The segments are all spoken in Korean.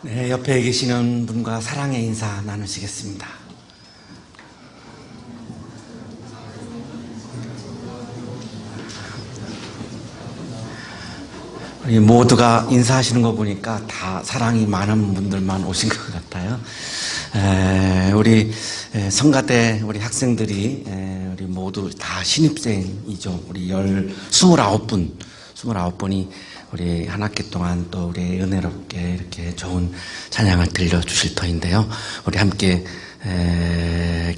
네, 옆에 계시는 분과 사랑의 인사 나누시겠습니다. 우리 모두가 인사하시는 거 보니까 다 사랑이 많은 분들만 오신 것 같아요. 우리 성가대 우리 학생들이 우리 모두 다 신입생이죠. 우리 29분이 우리 한 학기 동안 또 우리 은혜롭게 이렇게 좋은 찬양을 들려주실 터인데요. 우리 함께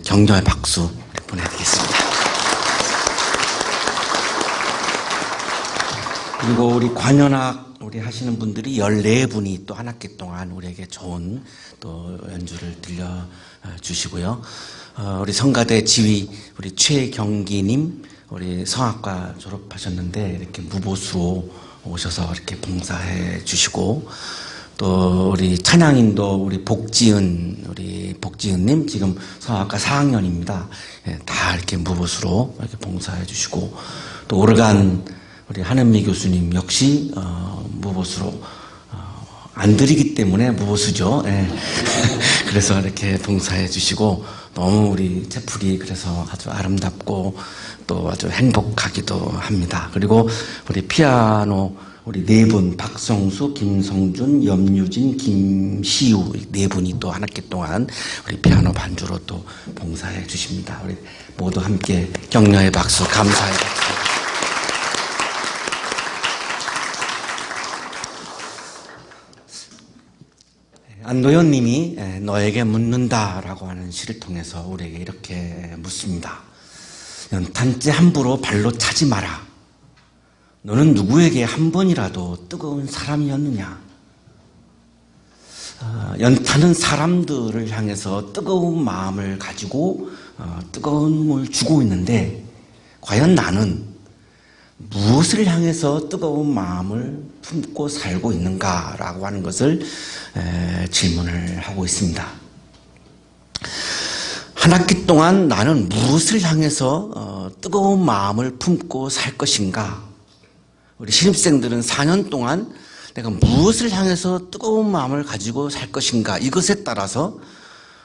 격려의 박수 보내드리겠습니다. 그리고 우리 관현악 우리 하시는 분들이 14분이 또 한 학기 동안 우리에게 좋은 또 연주를 들려주시고요. 우리 성가대 지휘 우리 최경기님 우리 성악과 졸업하셨는데 이렇게 무보수로 오셔서 이렇게 봉사해 주시고, 또 우리 찬양인도 우리 복지은님 지금 성악과 4학년입니다. 다 이렇게 무보수로 이렇게 봉사해 주시고, 또 오르간 우리 한은미 교수님 역시 무보수로 안 드리기 때문에 무보수죠. 그래서 이렇게 봉사해 주시고, 너무 우리 채플이 그래서 아주 아름답고 또 아주 행복하기도 합니다. 그리고 우리 피아노 우리 네 분, 박성수, 김성준, 염유진, 김시우 네 분이 또 한 학기 동안 우리 피아노 반주로 또 봉사해 주십니다. 우리 모두 함께 격려의 박수, 감사의 박수. 안도현 님이 너에게 묻는다라고 하는 시를 통해서 우리에게 이렇게 묻습니다. 연탄재 함부로 발로 차지 마라. 너는 누구에게 한 번이라도 뜨거운 사람이었느냐? 연탄은 사람들을 향해서 뜨거운 마음을 가지고 뜨거움을 주고 있는데, 과연 나는 무엇을 향해서 뜨거운 마음을 품고 살고 있는가라고 하는 것을 질문을 하고 있습니다. 한 학기 동안 나는 무엇을 향해서 뜨거운 마음을 품고 살 것인가? 우리 신입생들은 4년 동안 내가 무엇을 향해서 뜨거운 마음을 가지고 살 것인가? 이것에 따라서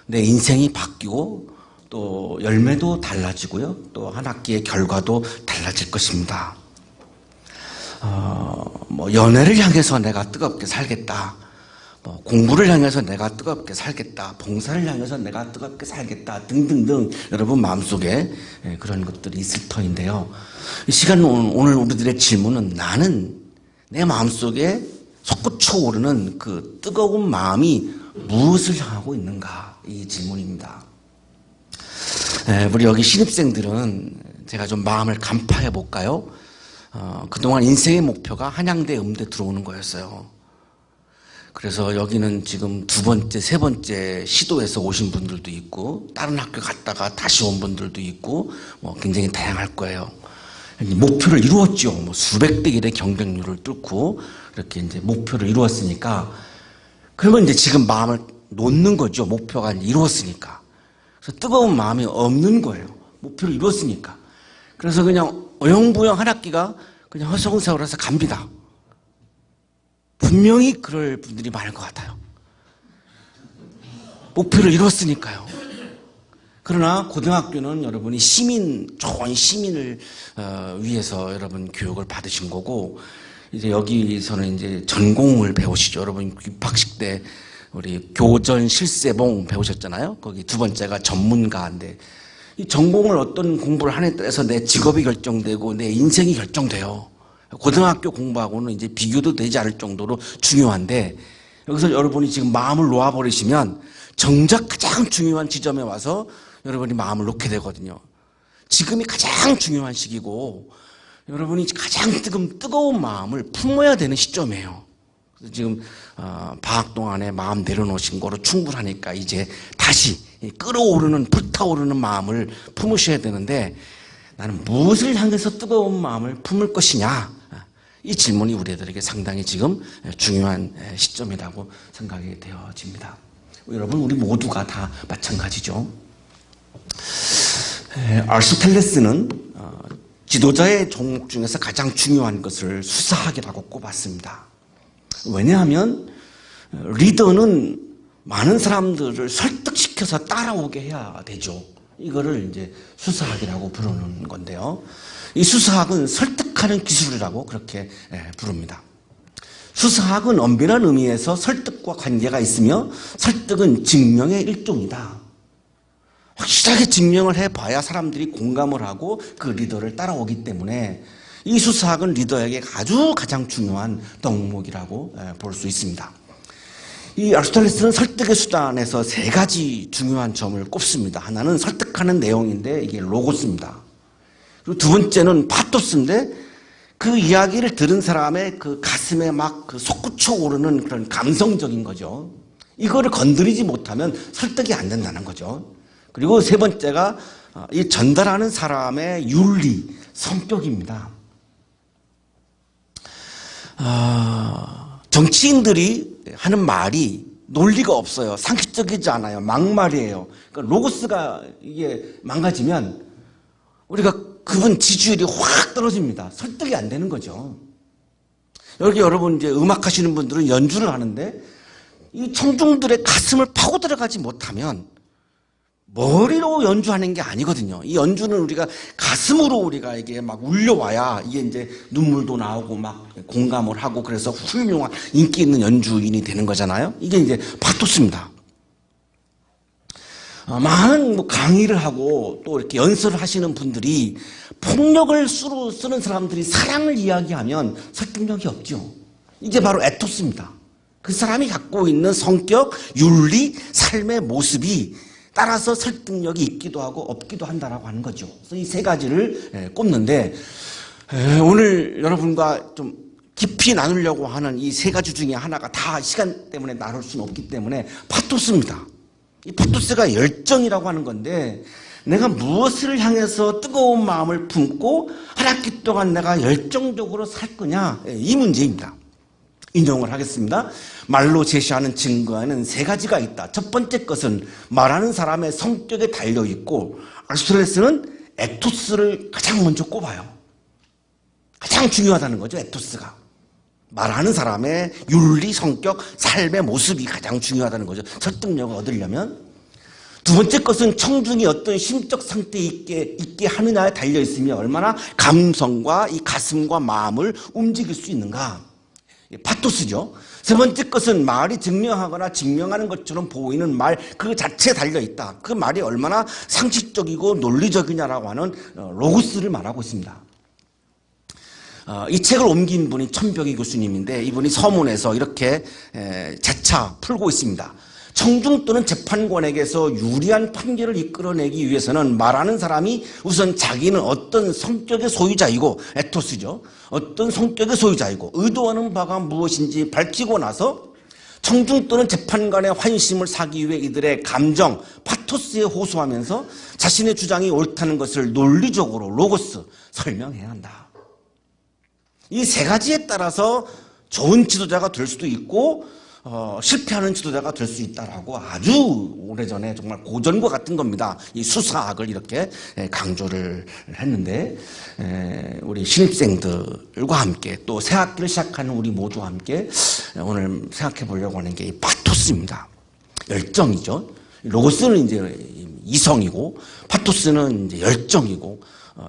내 인생이 바뀌고 또 열매도 달라지고요. 또 한 학기의 결과도 달라질 것입니다. 연애를 향해서 내가 뜨겁게 살겠다. 공부를 향해서 내가 뜨겁게 살겠다. 봉사를 향해서 내가 뜨겁게 살겠다. 등등등 여러분 마음속에 그런 것들이 있을 터인데요. 이 시간 오늘 우리들의 질문은 나는 내 마음속에 솟구쳐 오르는 그 뜨거운 마음이 무엇을 향하고 있는가? 이 질문입니다. 우리 여기 신입생들은 제가 좀 마음을 간파해 볼까요? 그동안 인생의 목표가 한양대 음대 들어오는 거였어요. 그래서 여기는 지금 두 번째, 세 번째 시도해서 오신 분들도 있고, 다른 학교 갔다가 다시 온 분들도 있고, 굉장히 다양할 거예요. 목표를 이루었죠. 수백 대 1의 경쟁률을 뚫고, 이렇게 이제 목표를 이루었으니까, 그러면 이제 지금 마음을 놓는 거죠. 목표가 이루었으니까. 그래서 뜨거운 마음이 없는 거예요. 목표를 이루었으니까. 그래서 그냥 어영부영 한 학기가 그냥 허송세월해서 갑니다. 분명히 그럴 분들이 많을 것 같아요. 목표를 이뤘으니까요. 그러나 고등학교는 여러분이 좋은 시민을 위해서 여러분 교육을 받으신 거고, 이제 여기서는 이제 전공을 배우시죠. 여러분 입학식 때 우리 교전 실세봉 배우셨잖아요. 거기 두 번째가 전문가인데, 이 전공을 어떤 공부를 하느냐에 따라서 내 직업이 결정되고 내 인생이 결정돼요. 고등학교 공부하고는 이제 비교도 되지 않을 정도로 중요한데, 여기서 여러분이 지금 마음을 놓아버리시면 정작 가장 중요한 지점에 와서 여러분이 마음을 놓게 되거든요. 지금이 가장 중요한 시기고 여러분이 가장 뜨거운 마음을 품어야 되는 시점이에요. 그래서 지금 방학 동안에 마음 내려놓으신 거로 충분하니까 이제 다시 끓어오르는 불타오르는 마음을 품으셔야 되는데, 나는 무엇을 향해서 뜨거운 마음을 품을 것이냐? 이 질문이 우리들에게 상당히 지금 중요한 시점이라고 생각이 되어집니다. 여러분, 우리 모두가 다 마찬가지죠. 아리스토텔레스는 지도자의 종목 중에서 가장 중요한 것을 수사학이라고 꼽았습니다. 왜냐하면 리더는 많은 사람들을 설득시켜서 따라오게 해야 되죠. 이거를 이제 수사학이라고 부르는 건데요. 이 수사학은 설득하는 기술이라고 그렇게 부릅니다. 수사학은 엄밀한 의미에서 설득과 관계가 있으며 설득은 증명의 일종이다. 확실하게 증명을 해봐야 사람들이 공감을 하고 그 리더를 따라오기 때문에 이 수사학은 리더에게 아주 가장 중요한 덕목이라고 볼 수 있습니다. 이 아리스토텔레스는 설득의 수단에서 세 가지 중요한 점을 꼽습니다. 하나는 설득하는 내용인데 이게 로고스입니다. 그리고 두 번째는 파토스인데 그 이야기를 들은 사람의 그 가슴에 막 그 솟구쳐 오르는 그런 감성적인 거죠. 이거를 건드리지 못하면 설득이 안 된다는 거죠. 그리고 세 번째가 이 전달하는 사람의 윤리, 성격입니다. 정치인들이 하는 말이 논리가 없어요. 상식적이지 않아요. 막말이에요. 그러니까 로고스가 이게 망가지면 우리가 그분 지지율이 확 떨어집니다. 설득이 안 되는 거죠. 여기 여러분 이제 음악 하시는 분들은 연주를 하는데 이 청중들의 가슴을 파고 들어가지 못하면 머리로 연주하는 게 아니거든요. 이 연주는 우리가 가슴으로 우리가 이게 막 울려와야 이게 이제 눈물도 나오고 막 공감을 하고 그래서 훌륭한 인기 있는 연주인이 되는 거잖아요. 이게 이제 파토스입니다. 많은 뭐 강의를 하고 또 이렇게 연설을 하시는 분들이 폭력을 수로 쓰는 사람들이 사랑을 이야기하면 설득력이 없죠. 이게 바로 에토스입니다. 그 사람이 갖고 있는 성격, 윤리, 삶의 모습이 따라서 설득력이 있기도 하고 없기도 한다라고 하는 거죠. 그래서 이 세 가지를 꼽는데 오늘 여러분과 좀 깊이 나누려고 하는 이 세 가지 중에 하나가 다 시간 때문에 나눌 수는 없기 때문에 파토스입니다. 이 파토스가 열정이라고 하는 건데 내가 무엇을 향해서 뜨거운 마음을 품고 한 학기 동안 내가 열정적으로 살 거냐 이 문제입니다. 인용을 하겠습니다. 말로 제시하는 증거에는 세 가지가 있다. 첫 번째 것은 말하는 사람의 성격에 달려있고 아리스토텔레스는 에토스를 가장 먼저 꼽아요. 가장 중요하다는 거죠. 에토스가. 말하는 사람의 윤리, 성격, 삶의 모습이 가장 중요하다는 거죠. 설득력을 얻으려면. 두 번째 것은 청중이 어떤 심적 상태에 있게 하느냐에 달려있으며 얼마나 감성과 이 가슴과 마음을 움직일 수 있는가. 파토스죠. 세 번째 것은 말이 증명하거나 증명하는 것처럼 보이는 말 그 자체에 달려있다. 그 말이 얼마나 상식적이고 논리적이냐라고 하는 로고스를 말하고 있습니다. 이 책을 옮긴 분이 천벽이 교수님인데 이분이 서문에서 이렇게 재차 풀고 있습니다. 청중 또는 재판관에게서 유리한 판결을 이끌어내기 위해서는 말하는 사람이 우선 자기는 어떤 성격의 소유자이고 에토스죠. 어떤 성격의 소유자이고 의도하는 바가 무엇인지 밝히고 나서 청중 또는 재판관의 환심을 사기 위해 이들의 감정, 파토스에 호소하면서 자신의 주장이 옳다는 것을 논리적으로 로고스 설명해야 한다. 이 세 가지에 따라서 좋은 지도자가 될 수도 있고 실패하는 지도자가 될 수 있다라고 아주 오래전에 정말 고전과 같은 겁니다. 이 수사학을 이렇게 강조를 했는데 우리 신입생들과 함께 또 새 학기를 시작하는 우리 모두와 함께 오늘 생각해 보려고 하는 게 이 파토스입니다. 열정이죠. 로고스는 이제 이성이고 파토스는 이제 열정이고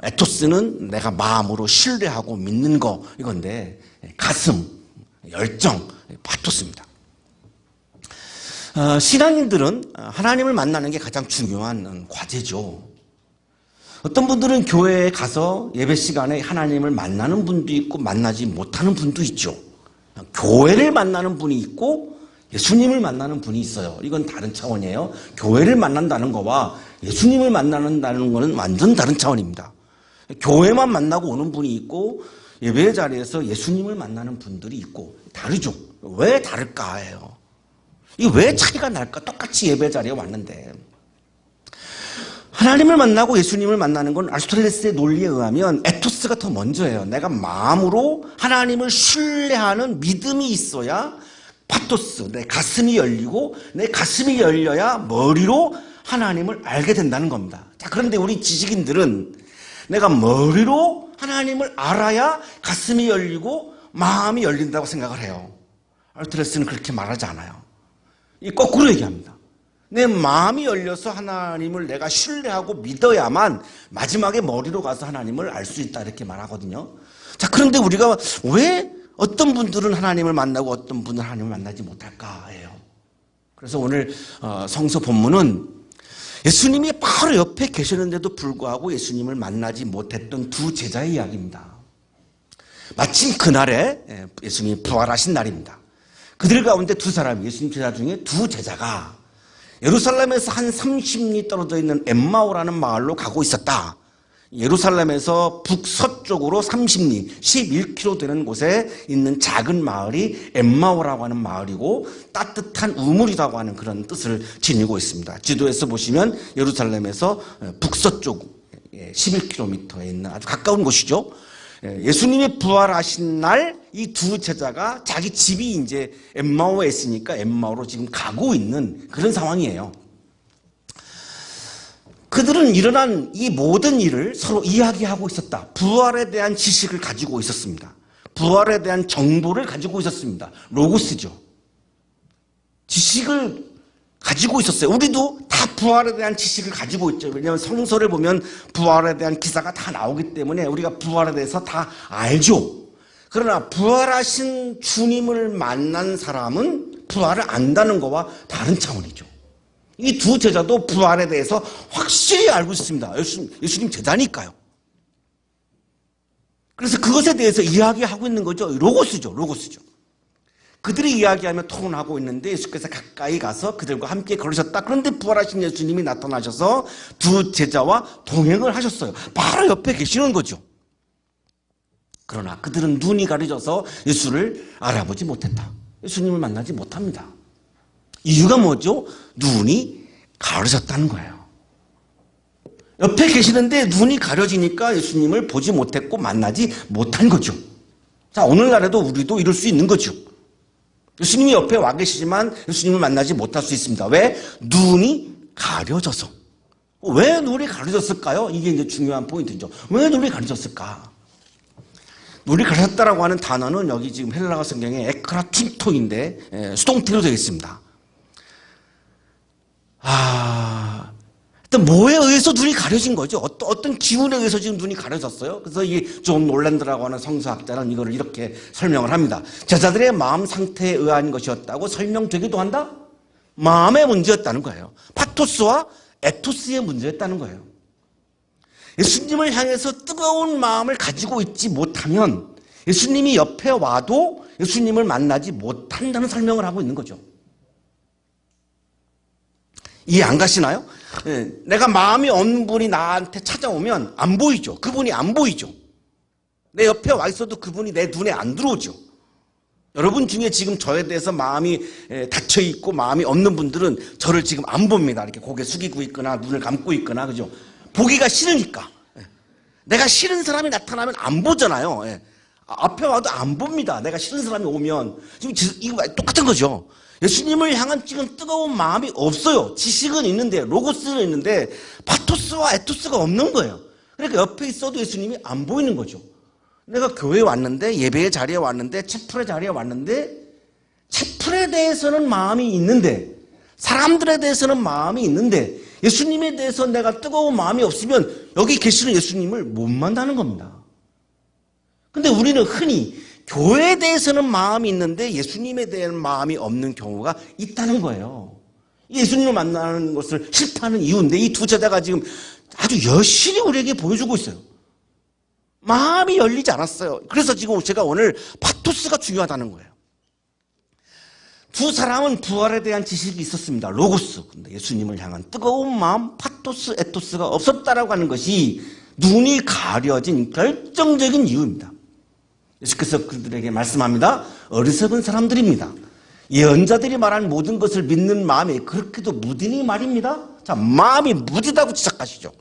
에토스는 내가 마음으로 신뢰하고 믿는 거 이건데 가슴, 열정, 파토스입니다. 신앙인들은 하나님을 만나는 게 가장 중요한 과제죠. 어떤 분들은 교회에 가서 예배 시간에 하나님을 만나는 분도 있고 만나지 못하는 분도 있죠. 교회를 만나는 분이 있고 예수님을 만나는 분이 있어요. 이건 다른 차원이에요. 교회를 만난다는 거와 예수님을 만난다는 거는 완전 다른 차원입니다. 교회만 만나고 오는 분이 있고 예배 자리에서 예수님을 만나는 분들이 있고 다르죠. 왜 다를까 해요. 이 왜 차이가 날까? 똑같이 예배 자리에 왔는데. 하나님을 만나고 예수님을 만나는 건 아리스토텔레스의 논리에 의하면 에토스가 더 먼저예요. 내가 마음으로 하나님을 신뢰하는 믿음이 있어야 파토스, 내 가슴이 열리고 내 가슴이 열려야 머리로 하나님을 알게 된다는 겁니다. 자, 그런데 우리 지식인들은 내가 머리로 하나님을 알아야 가슴이 열리고 마음이 열린다고 생각을 해요. 알트레스는 그렇게 말하지 않아요. 이 거꾸로 얘기합니다. 내 마음이 열려서 하나님을 내가 신뢰하고 믿어야만 마지막에 머리로 가서 하나님을 알 수 있다 이렇게 말하거든요. 자, 그런데 우리가 왜 어떤 분들은 하나님을 만나고 어떤 분은 하나님을 만나지 못할까예요. 그래서 오늘 성서 본문은 예수님이 바로 옆에 계셨는데도 불구하고 예수님을 만나지 못했던 두 제자의 이야기입니다. 마침 그날에 예수님이 부활하신 날입니다. 그들 가운데 두 사람, 예수님 제자 중에 두 제자가 예루살렘에서 한 30리 떨어져 있는 엠마오라는 마을로 가고 있었다. 예루살렘에서 북서쪽으로 30리, 11km 되는 곳에 있는 작은 마을이 엠마오라고 하는 마을이고 따뜻한 우물이라고 하는 그런 뜻을 지니고 있습니다. 지도에서 보시면 예루살렘에서 북서쪽 11km에 있는 아주 가까운 곳이죠. 예수님이 부활하신 날 이 두 제자가 자기 집이 이제 엠마오에 있으니까 엠마오로 지금 가고 있는 그런 상황이에요. 그들은 일어난 이 모든 일을 서로 이야기하고 있었다. 부활에 대한 지식을 가지고 있었습니다. 부활에 대한 정보를 가지고 있었습니다. 로고스죠. 지식을 가지고 있었어요. 우리도 다 부활에 대한 지식을 가지고 있죠. 왜냐하면 성서를 보면 부활에 대한 기사가 다 나오기 때문에 우리가 부활에 대해서 다 알죠. 그러나 부활하신 주님을 만난 사람은 부활을 안다는 것과 다른 차원이죠. 이 두 제자도 부활에 대해서 확실히 알고 있습니다. 예수님 제자니까요. 그래서 그것에 대해서 이야기하고 있는 거죠. 로고스죠. 그들이 이야기하며 토론하고 있는데 예수께서 가까이 가서 그들과 함께 걸으셨다. 그런데 부활하신 예수님이 나타나셔서 두 제자와 동행을 하셨어요. 바로 옆에 계시는 거죠. 그러나 그들은 눈이 가려져서 예수를 알아보지 못했다. 예수님을 만나지 못합니다. 이유가 뭐죠? 눈이 가려졌다는 거예요. 옆에 계시는데 눈이 가려지니까 예수님을 보지 못했고 만나지 못한 거죠. 자, 오늘날에도 우리도 이럴 수 있는 거죠. 예수님이 옆에 와 계시지만 예수님을 만나지 못할 수 있습니다. 왜? 눈이 가려져서. 왜 눈이 가려졌을까요? 이게 이제 중요한 포인트죠. 왜 눈이 가려졌을까? 눈이 가려졌다라고 하는 단어는 여기 지금 헬라어 성경에 에크라툰토인데 수동태로 되어 있습니다. 일단 뭐에 의해서 눈이 가려진 거죠? 어떤 기운에 의해서 지금 눈이 가려졌어요? 그래서 이 존 놀랜드라고 하는 성서학자는 이거를 이렇게 설명을 합니다. 제자들의 마음 상태에 의한 것이었다고 설명되기도 한다? 마음의 문제였다는 거예요. 파토스와 에토스의 문제였다는 거예요. 예수님을 향해서 뜨거운 마음을 가지고 있지 못하면 예수님이 옆에 와도 예수님을 만나지 못한다는 설명을 하고 있는 거죠. 이해 안 가시나요? 내가 마음이 없는 분이 나한테 찾아오면 안 보이죠. 그분이 안 보이죠. 내 옆에 와 있어도 그분이 내 눈에 안 들어오죠. 여러분 중에 지금 저에 대해서 마음이 닫혀 있고 마음이 없는 분들은 저를 지금 안 봅니다. 이렇게 고개 숙이고 있거나 눈을 감고 있거나, 그죠? 보기가 싫으니까. 내가 싫은 사람이 나타나면 안 보잖아요. 앞에 와도 안 봅니다. 내가 싫은 사람이 오면. 지금 이거 똑같은 거죠. 예수님을 향한 지금 뜨거운 마음이 없어요. 지식은 있는데, 로고스는 있는데 파토스와 에토스가 없는 거예요. 그러니까 옆에 있어도 예수님이 안 보이는 거죠. 내가 교회에 왔는데, 예배의 자리에 왔는데, 채플의 자리에 왔는데, 채플에 대해서는 마음이 있는데, 사람들에 대해서는 마음이 있는데, 예수님에 대해서 내가 뜨거운 마음이 없으면 여기 계시는 예수님을 못 만나는 겁니다. 근데 우리는 흔히 교회에 대해서는 마음이 있는데 예수님에 대한 마음이 없는 경우가 있다는 거예요. 예수님을 만나는 것을 싫다는 이유인데 이 두 제자가 지금 아주 여실히 우리에게 보여주고 있어요. 마음이 열리지 않았어요. 그래서 지금 제가 오늘 파토스가 중요하다는 거예요. 두 사람은 부활에 대한 지식이 있었습니다. 로고스. 근데 예수님을 향한 뜨거운 마음, 파토스, 에토스가 없었다라고 하는 것이 눈이 가려진 결정적인 이유입니다. 예수께서 그들에게 말씀합니다. 어리석은 사람들입니다. 예언자들이 말한 모든 것을 믿는 마음이 그렇게도 무디니 말입니다. 자, 마음이 무디다고 시작하시죠.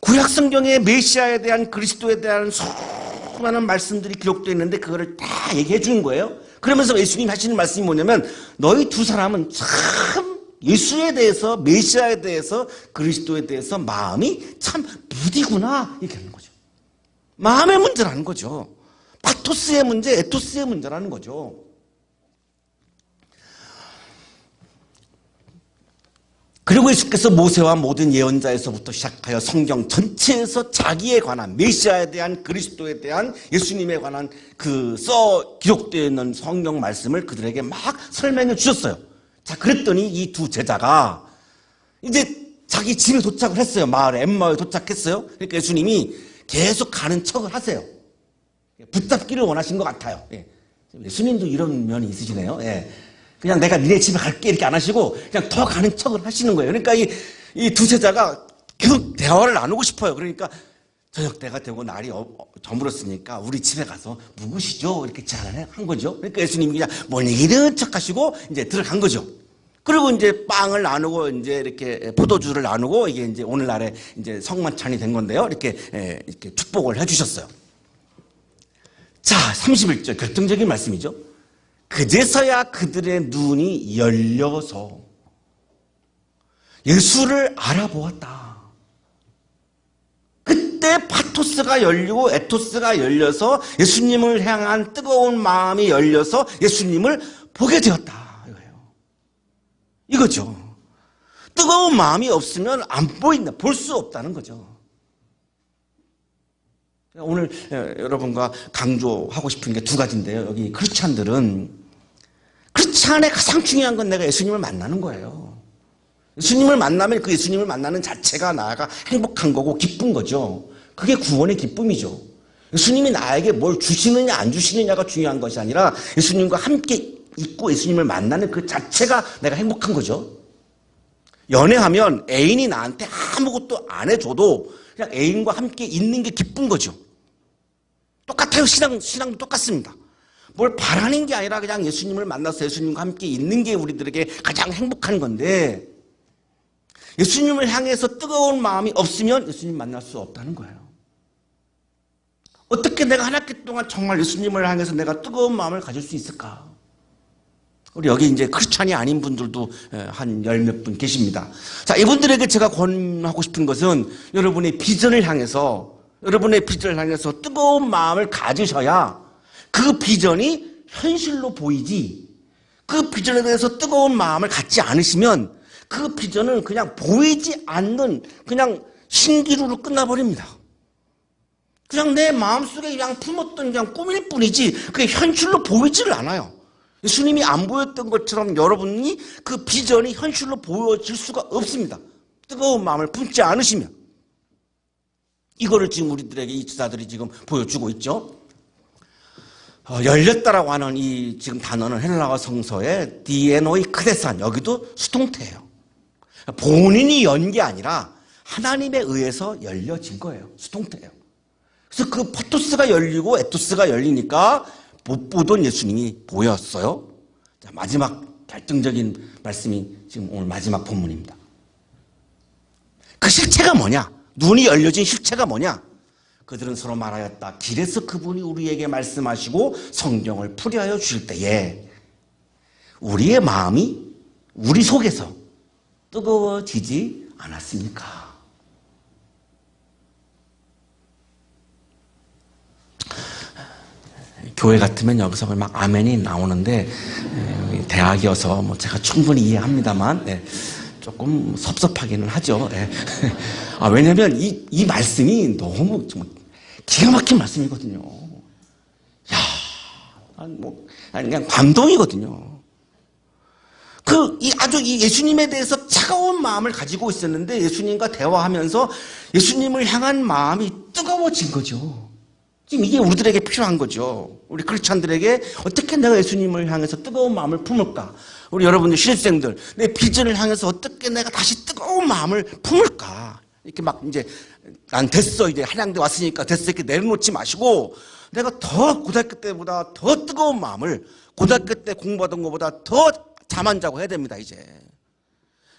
구약 성경에 메시아에 대한, 그리스도에 대한 수많은 말씀들이 기록되어 있는데 그거를 다 얘기해 주는 거예요. 그러면서 예수님이 하시는 말씀이 뭐냐면 너희 두 사람은 참 예수에 대해서, 메시아에 대해서, 그리스도에 대해서 마음이 참 무디구나 이렇게 하는 거죠. 마음의 문제라는 거죠. 파토스의 문제, 에토스의 문제라는 거죠. 그리고 예수께서 모세와 모든 예언자에서부터 시작하여 성경 전체에서 자기에 관한 메시아에 대한 그리스도에 대한 예수님에 관한 그 기록되어 있는 성경 말씀을 그들에게 막 설명해 주셨어요. 자, 그랬더니 이 두 제자가 이제 자기 집에 도착을 했어요. 마을에 엠마오에 도착했어요. 그러니까 예수님이 계속 가는 척을 하세요. 붙잡기를 원하신 것 같아요. 예수님도 이런 면이 있으시네요. 그냥 내가 니네 집에 갈게 이렇게 안 하시고 그냥 더 가는 척을 하시는 거예요. 그러니까 이 두 제자가 계속 대화를 나누고 싶어요. 그러니까 저녁 때가 되고 날이 저물었으니까 우리 집에 가서 묵으시죠. 이렇게 제안을 한 거죠. 그러니까 예수님이 그냥 못 이기는 척 하시고 이제 들어간 거죠. 그리고 이제 빵을 나누고 이제 이렇게 포도주를 나누고 이게 이제 오늘날에 이제 성만찬이 된 건데요. 이렇게 축복을 해주셨어요. 자, 31절 결정적인 말씀이죠. 그제서야 그들의 눈이 열려서 예수를 알아보았다. 그때 파토스가 열리고 에토스가 열려서 예수님을 향한 뜨거운 마음이 열려서 예수님을 보게 되었다. 이거죠. 뜨거운 마음이 없으면 안 보인다. 볼 수 없다는 거죠. 오늘 여러분과 강조하고 싶은 게 두 가지인데요. 여기 크리스찬들은 크리스찬의 가장 중요한 건 내가 예수님을 만나는 거예요. 예수님을 만나면 그 예수님을 만나는 자체가 나가 행복한 거고 기쁜 거죠. 그게 구원의 기쁨이죠. 예수님이 나에게 뭘 주시느냐 안 주시느냐가 중요한 것이 아니라 예수님과 함께 있고 예수님을 만나는 그 자체가 내가 행복한 거죠. 연애하면 애인이 나한테 아무것도 안 해줘도 그냥 애인과 함께 있는 게 기쁜 거죠. 똑같아요. 신앙도 똑같습니다. 뭘 바라는 게 아니라 그냥 예수님을 만나서 예수님과 함께 있는 게 우리들에게 가장 행복한 건데 예수님을 향해서 뜨거운 마음이 없으면 예수님 만날 수 없다는 거예요. 어떻게 내가 한 학기 동안 정말 예수님을 향해서 내가 뜨거운 마음을 가질 수 있을까? 우리 여기 이제 크리스찬이 아닌 분들도 한 열 몇 분 계십니다. 자, 이분들에게 제가 권하고 싶은 것은 여러분의 비전을 향해서 뜨거운 마음을 가지셔야 그 비전이 현실로 보이지, 그 비전에 대해서 뜨거운 마음을 갖지 않으시면 그 비전은 그냥 보이지 않는 그냥 신기루로 끝나버립니다. 그냥 내 마음속에 그냥 품었던 그냥 꿈일 뿐이지 그게 현실로 보이지를 않아요. 예수님이 안 보였던 것처럼 여러분이 그 비전이 현실로 보여질 수가 없습니다. 뜨거운 마음을 품지 않으시면. 이거를 지금 우리들에게 이 지사들이 지금 보여주고 있죠. 열렸다라고 하는 이 지금 단어는 헬라어 성서의 디에노이 크데산, 여기도 수동태예요. 본인이 연 게 아니라 하나님에 의해서 열려진 거예요. 수동태예요. 그래서 그 파토스가 열리고 에토스가 열리니까 못 보던 예수님이 보였어요. 자, 마지막 결정적인 말씀이 지금 오늘 마지막 본문입니다. 그 실체가 뭐냐? 눈이 열려진 실체가 뭐냐? 그들은 서로 말하였다. 길에서 그분이 우리에게 말씀하시고 성경을 풀이하여 주실 때에 우리의 마음이 우리 속에서 뜨거워지지 않았습니까? 교회 같으면 여기서 막 아멘이 나오는데 대학이어서 뭐 제가 충분히 이해합니다만 조금 섭섭하기는 하죠. 왜냐하면 이 말씀이 너무 정말 기가 막힌 말씀이거든요. 그냥 감동이거든요. 아주 이 예수님에 대해서 차가운 마음을 가지고 있었는데 예수님과 대화하면서 예수님을 향한 마음이 뜨거워진 거죠. 지금 이게 우리들에게 필요한 거죠. 우리 크리스찬들에게 어떻게 내가 예수님을 향해서 뜨거운 마음을 품을까? 우리 여러분들 신입생들, 내 비전을 향해서 어떻게 내가 다시 뜨거운 마음을 품을까? 이렇게 막 이제 난 됐어, 이제 한양대 왔으니까 됐어, 이렇게 내려놓지 마시고 내가 더 고등학교 때보다 더 뜨거운 마음을, 고등학교 때 공부하던 것보다 더 잠 안 자고 해야 됩니다. 이제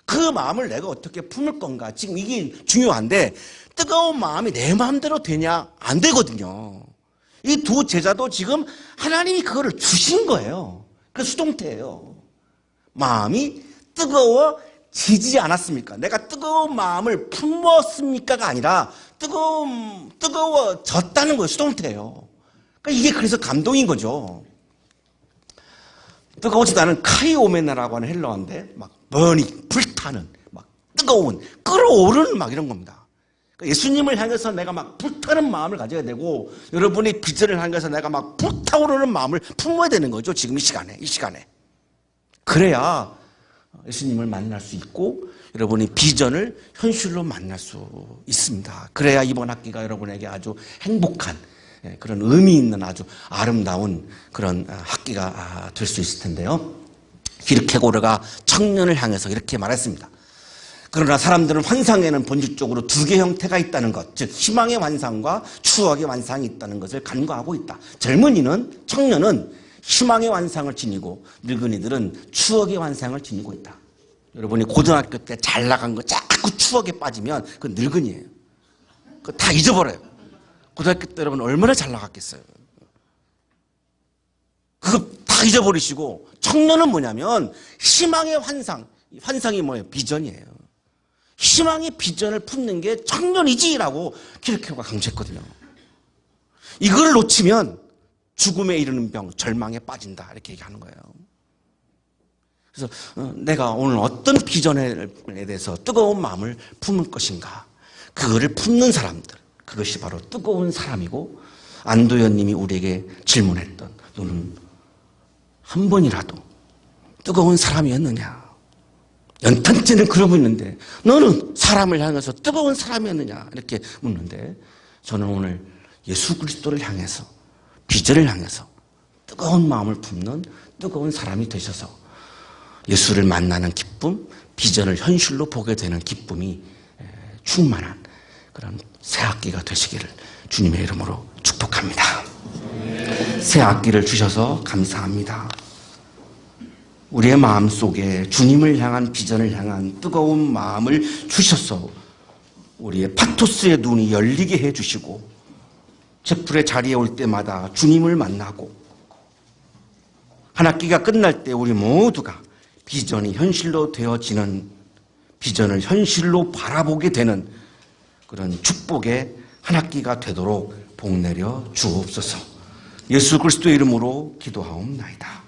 그 마음을 내가 어떻게 품을 건가? 지금 이게 중요한데 뜨거운 마음이 내 마음대로 되냐? 안 되거든요. 이 두 제자도 지금 하나님이 그거를 주신 거예요. 그 수동태예요. 마음이 뜨거워지지 않았습니까? 내가 뜨거운 마음을 품었습니까가 아니라 뜨거워졌다는 거예요. 수동태예요. 그러니까 이게 그래서 감동인 거죠. 뜨거워지다는 카이오메나라고 하는 헬라어인데 막 burning, 불타는, 막 뜨거운 끓어오르는 막 이런 겁니다. 예수님을 향해서 내가 막 불타는 마음을 가져야 되고 여러분이 비전을 향해서 내가 막 불타오르는 마음을 품어야 되는 거죠. 지금 이 시간에. 그래야 예수님을 만날 수 있고 여러분이 비전을 현실로 만날 수 있습니다. 그래야 이번 학기가 여러분에게 아주 행복한 그런 의미 있는 아주 아름다운 그런 학기가 될 수 있을 텐데요. 키르케고르가 청년을 향해서 이렇게 말했습니다. 그러나 사람들은 환상에는 본질적으로 두 개의 형태가 있다는 것, 즉 희망의 환상과 추억의 환상이 있다는 것을 간과하고 있다. 청년은 희망의 환상을 지니고 늙은이들은 추억의 환상을 지니고 있다. 여러분이 고등학교 때 잘 나간 거 자꾸 추억에 빠지면 그건 늙은이에요. 그거 다 잊어버려요. 고등학교 때 여러분 얼마나 잘 나갔겠어요. 그거 다 잊어버리시고 청년은 뭐냐면 희망의 환상이 뭐예요? 비전이에요. 희망의 비전을 품는 게 청년이지라고 키르케고르가 강조했거든요. 이걸 놓치면 죽음에 이르는 병, 절망에 빠진다 이렇게 얘기하는 거예요. 그래서 내가 오늘 어떤 비전에 대해서 뜨거운 마음을 품을 것인가, 그거를 품는 사람들, 그것이 바로 뜨거운 사람이고, 안도현 님이 우리에게 질문했던, 너는 한 번이라도 뜨거운 사람이었느냐? 연탄 때는 그러고 있는데 너는 사람을 향해서 뜨거운 사람이었느냐? 이렇게 묻는데, 저는 오늘 예수 그리스도를 향해서, 비전을 향해서 뜨거운 마음을 품는 뜨거운 사람이 되셔서 예수를 만나는 기쁨, 비전을 현실로 보게 되는 기쁨이 충만한 그런 새 학기가 되시기를 주님의 이름으로 축복합니다. 새 학기를 주셔서 감사합니다. 우리의 마음속에 주님을 향한 비전을 향한 뜨거운 마음을 주셔서 우리의 파토스의 눈이 열리게 해주시고 채플의 자리에 올 때마다 주님을 만나고 한 학기가 끝날 때 우리 모두가 비전이 현실로 되어지는, 비전을 현실로 바라보게 되는 그런 축복의 한 학기가 되도록 복 내려 주옵소서. 예수 그리스도의 이름으로 기도하옵나이다.